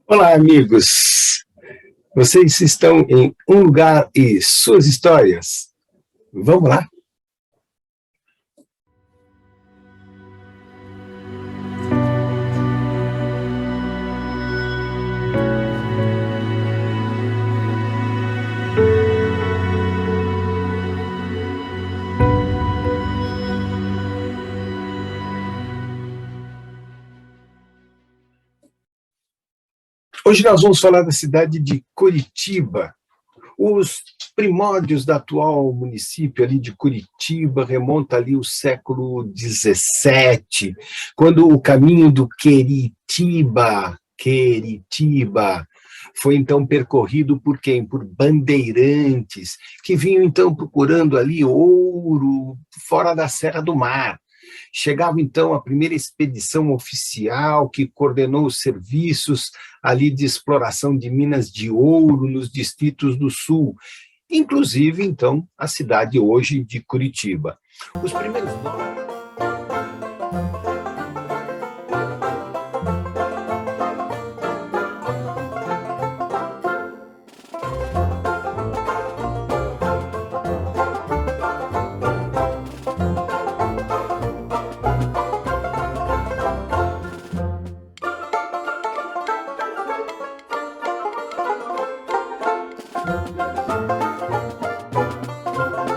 Olá, amigos. Vocês estão em Um Lugar e Suas Histórias. Vamos lá? Hoje nós vamos falar da cidade de Curitiba. Os primórdios da atual município ali de Curitiba remonta ali o século XVII, quando o caminho do Queritiba, foi então percorrido por quem? Por bandeirantes, que vinham então procurando ali ouro fora da Serra do Mar. Chegava então a primeira expedição oficial que coordenou os serviços ali de exploração de minas de ouro nos distritos do sul, inclusive então a cidade hoje de Curitiba. Os primeiros nomes.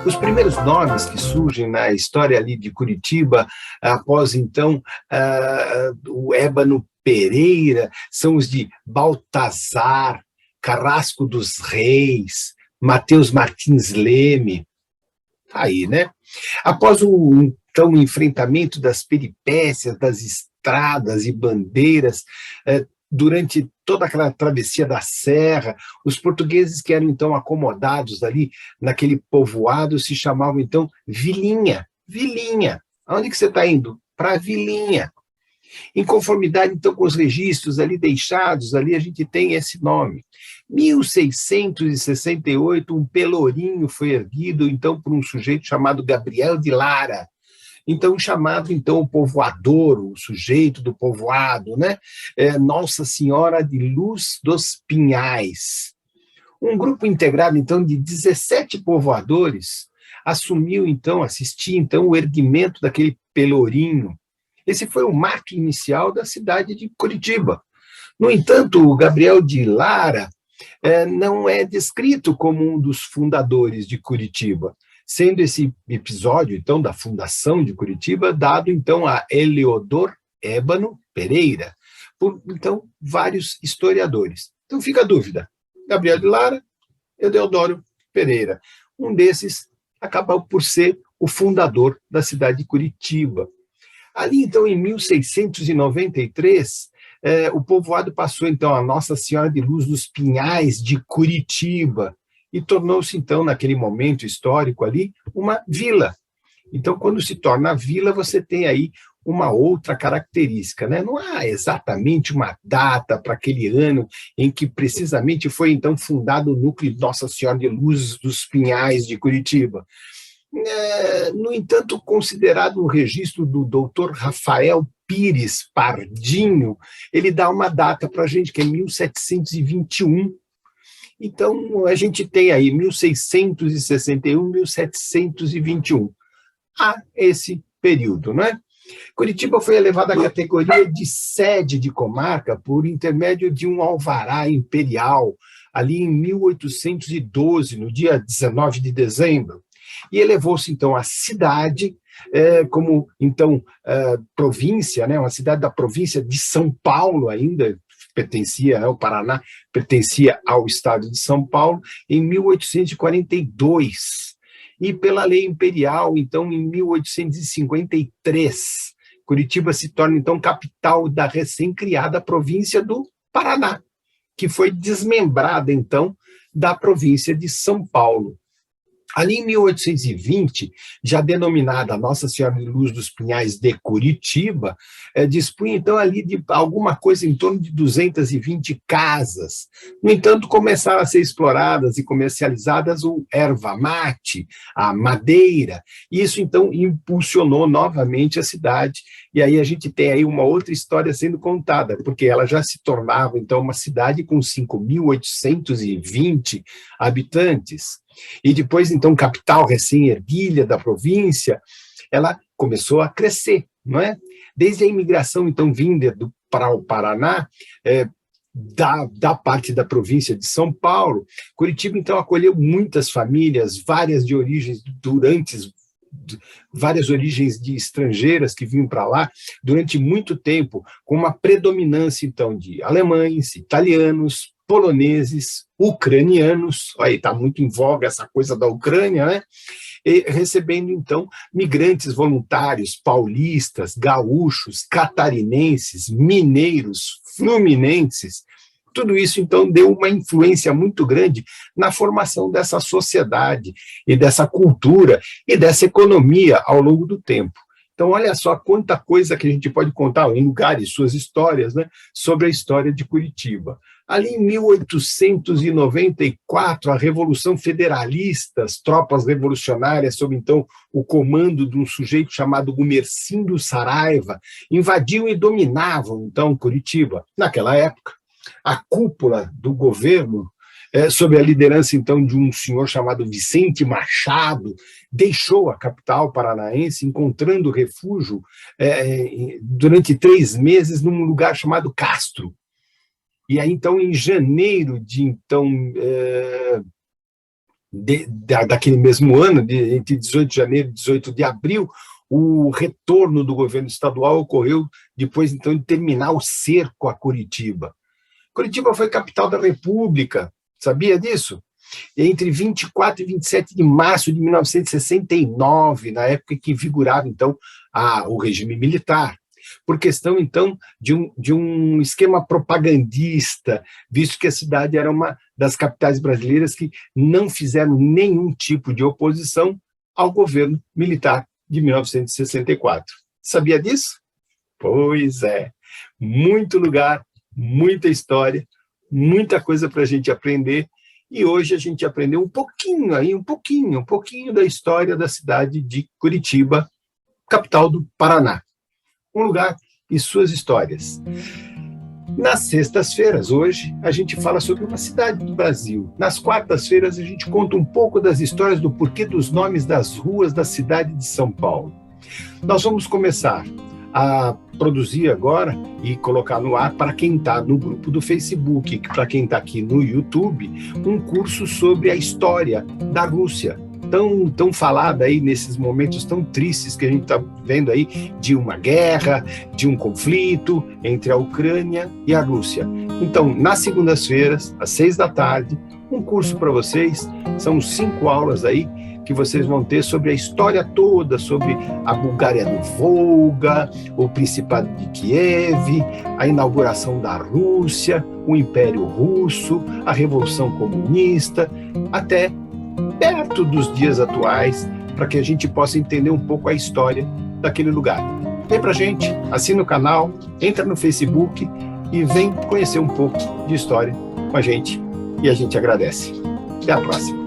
Os primeiros nomes que surgem na história ali de Curitiba, após então o Ébano Pereira, são os de Baltazar, Carrasco dos Reis, Mateus Martins Leme, aí, né? Após o então enfrentamento das peripécias, das estradas e bandeiras, durante toda aquela travessia da serra, os portugueses que eram então acomodados ali naquele povoado se chamavam então Vilinha. Vilinha. Aonde que você está indo? Para Vilinha. Em conformidade então com os registros ali deixados, ali a gente tem esse nome. 1668, um pelourinho foi erguido então por um sujeito chamado Gabriel de Lara, então chamado então o povoador, o sujeito do povoado, né? Nossa Senhora de Luz dos Pinhais. Um grupo integrado então de 17 povoadores assumiu então, assistia então o erguimento daquele pelourinho. Esse foi o marco inicial da cidade de Curitiba. No entanto, o Gabriel de Lara não é descrito como um dos fundadores de Curitiba, sendo esse episódio, então, da fundação de Curitiba, dado, então, a Heliodor Ébano Pereira, por, então, vários historiadores. Então, fica a dúvida, Gabriel de Lara e Deodoro Pereira. Um desses acabou por ser o fundador da cidade de Curitiba. Ali, então, em 1693, o povoado passou, então, a Nossa Senhora de Luz dos Pinhais de Curitiba, e tornou-se, então, naquele momento histórico ali, uma vila. Então, quando se torna vila, você tem aí uma outra característica, né? Não há exatamente uma data para aquele ano em que precisamente foi, então, fundado o núcleo de Nossa Senhora de Luz dos Pinhais de Curitiba. No entanto, considerado um registro do doutor Rafael Pires Pardinho, ele dá uma data para a gente, que é 1721. Então, a gente tem aí 1661, 1721. Há esse período, não é? Curitiba foi elevada à categoria de sede de comarca por intermédio de um alvará imperial, ali em 1812, no dia 19 de dezembro. E elevou-se, então, a cidade como, então, província, né, uma cidade da província de São Paulo ainda, pertencia ao Paraná, pertencia ao estado de São Paulo, em 1842. E pela lei imperial, então, em 1853, Curitiba se torna, então, capital da recém-criada província do Paraná, que foi desmembrada, então, da província de São Paulo. Ali em 1820, já denominada Nossa Senhora de Luz dos Pinhais de Curitiba, dispunha então ali de alguma coisa em torno de 220 casas. No entanto, começaram a ser exploradas e comercializadas o erva mate, a madeira, e isso então impulsionou novamente a cidade, E aí a gente tem aí uma outra história sendo contada, porque ela já se tornava, então, uma cidade com 5.820 habitantes. E depois, então, capital recém-erguida da província, ela começou a crescer, não é? Desde a imigração, então, vinda para o Paraná, da parte da província de São Paulo, Curitiba, então, acolheu muitas famílias, várias origens de estrangeiras que vinham para lá durante muito tempo, com uma predominância, então, de alemães, italianos, poloneses, ucranianos, aí está muito em voga essa coisa da Ucrânia, né? E recebendo, então, migrantes voluntários, paulistas, gaúchos, catarinenses, mineiros, fluminenses. Tudo isso, então, deu uma influência muito grande na formação dessa sociedade e dessa cultura e dessa economia ao longo do tempo. Então, olha só quanta coisa que a gente pode contar em lugares, suas histórias, né, sobre a história de Curitiba. Ali em 1894, a Revolução Federalista, as tropas revolucionárias, sob então o comando de um sujeito chamado Gumercindo Saraiva, invadiam e dominavam então Curitiba. Naquela época, a cúpula do governo, sob a liderança, então, de um senhor chamado Vicente Machado, deixou a capital paranaense, encontrando refúgio durante 3 meses num lugar chamado Castro. E aí, então, em janeiro daquele mesmo ano, entre 18 de janeiro e 18 de abril, o retorno do governo estadual ocorreu depois, então, de terminar o cerco a Curitiba. Curitiba foi capital da República, sabia disso? Entre 24 e 27 de março de 1969, na época em que vigorava, então, o regime militar, por questão, então, de um esquema propagandista, visto que a cidade era uma das capitais brasileiras que não fizeram nenhum tipo de oposição ao governo militar de 1964. Sabia disso? Pois é, muito lugar, muita história, muita coisa para a gente aprender, e hoje a gente aprendeu um pouquinho da história da cidade de Curitiba, capital do Paraná. Um lugar e suas histórias. Nas sextas-feiras, hoje, a gente fala sobre uma cidade do Brasil. Nas quartas-feiras, a gente conta um pouco das histórias do porquê dos nomes das ruas da cidade de São Paulo. Nós vamos começar a produzir agora e colocar no ar, para quem está no grupo do Facebook, para quem está aqui no YouTube, um curso sobre a história da Rússia, tão falada aí nesses momentos tão tristes que a gente está vendo aí, de uma guerra, de um conflito entre a Ucrânia e a Rússia. Então, nas segundas-feiras, às 6 da tarde, um curso para vocês, são 5 aulas aí, que vocês vão ter sobre a história toda, sobre a Bulgária do Volga, o Principado de Kiev, a inauguração da Rússia, o Império Russo, a Revolução Comunista, até perto dos dias atuais, para que a gente possa entender um pouco a história daquele lugar. Vem pra gente, assina o canal, entra no Facebook e vem conhecer um pouco de história com a gente, e a gente agradece. Até a próxima.